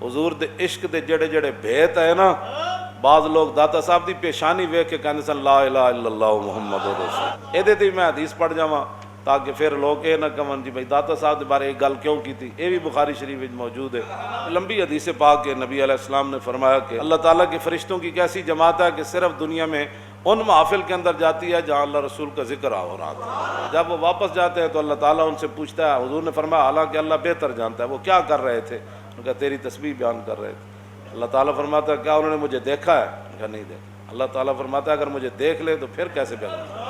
حضور دے عشق دے جڑے جڑے بھیت ہے نا، بعض لوگ داتا صاحب دی پیشانی ویکھ کے کہندے سن لا الہ الا اللہ محمد رسول، اے دے میں حدیث پڑھ جاواں تاکہ پھر لوگ یہ نہ کہن جی بھائی داتا صاحب کے بارے ایک گل کیوں کی تھی، یہ بھی بخاری شریف میں موجود ہے۔ لمبی حدیث پاک کے نبی علیہ السلام نے فرمایا کہ اللہ تعالیٰ کے فرشتوں کی ایک ایسی جماعت ہے کہ صرف دنیا میں ان محافل کے اندر جاتی ہے جہاں اللہ رسول کا ذکر ہو رہا تھا، جب وہ واپس جاتے ہیں تو اللہ تعالیٰ ان سے پوچھتا ہے، حضور نے فرمایا حالانکہ اللہ بہتر جانتا ہے وہ کیا کر رہے تھے، ان کا تیری تسبیح بیان کر رہے تھے۔ اللہ تعالیٰ فرماتا ہے کیا انہوں نے مجھے دیکھا ہے، ان کا نہیں دیکھا۔ اللہ تعالیٰ فرماتا ہے اگر مجھے دیکھ لے تو پھر کیسے بیان کریں؟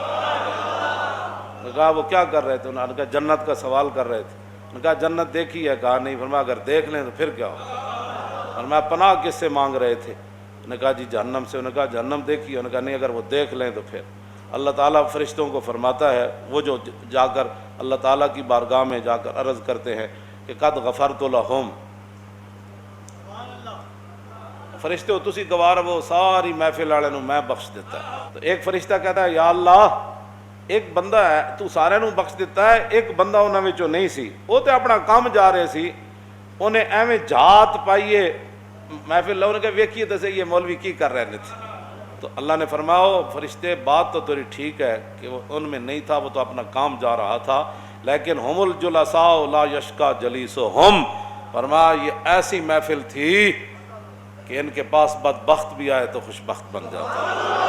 نے کہا وہ کیا کر رہے تھے، انہوں نے کہا جنت کا سوال کر رہے تھے۔ نے کہا جنت دیکھی ہے، کہا نہیں۔ فرمایا اگر دیکھ لیں تو پھر کیا ہو؟ فرمایا پناہ کس سے مانگ رہے تھے؟ نے کہا جی جہنم سے۔ انہوں نے کہا جہنم دیکھی ہے؟ انہوں نے کہا نہیں، اگر وہ دیکھ لیں تو پھر۔ اللہ تعالیٰ فرشتوں کو فرماتا ہے، وہ جو جا کر اللہ تعالیٰ کی بارگاہ میں جا کر عرض کرتے ہیں کہ قد غفرت لہم، فرشتے ہو تسی گوار وہ ساری محفل والے نو میں بخش دیتا ہے۔ تو ایک فرشتہ کہتا ہے یا اللہ ایک بندہ ہے تو سارے نو بخش دیتا ہے، ایک بندہ انہاں وچوں نہیں سی، وہ تے اپنا کام جا رہے سی، انہیں ایویں جات پائیے محفل لوگوں نے کہا ویکھیے تے صحیح یہ مولوی کی کر رہے تھے۔ تو اللہ نے فرمایا فرشتے بات تو تیری ٹھیک ہے کہ وہ ان میں نہیں تھا، وہ تو اپنا کام جا رہا تھا، لیکن ہم الجلساء لا یشقى جلیسہم، فرمایا یہ ایسی محفل تھی کہ ان کے پاس بدبخت بھی آئے تو خوش بخت بن جاتا ہے۔